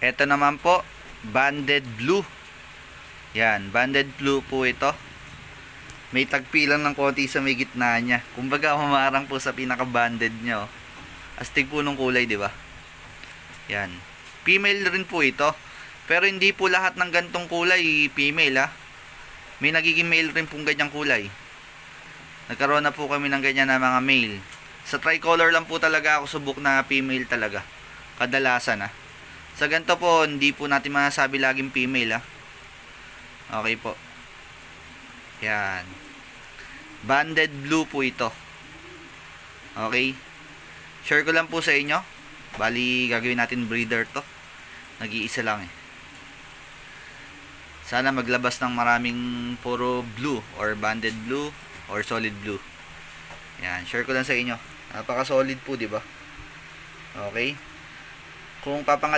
Ito naman po, banded blue. Yan, banded blue po ito. May tagpilang ng konti sa may gitna niya. Kumbaga humarang po sa pinaka-banded niya. Oh. Astig po nung kulay, di ba? Yan. Female rin po ito. Pero hindi po lahat ng gantong kulay female ha. May nagiging male rin pong ganyang kulay. Nagkaroon na po kami ng ganyan na mga male. Sa tricolor lang po talaga ako subok na female talaga. Kadalasan ha. Sa ganito po, hindi po natin masasabi laging female ha. Okay po. Yan. Banded blue po ito. Okay. Share ko lang po sa inyo. Bali, gagawin natin breeder to. Nag-iisa lang eh. Sana maglabas ng maraming puro blue or banded blue or solid blue. Yan, share ko lang sa inyo. Napaka solid po, di ba? Okay? Kung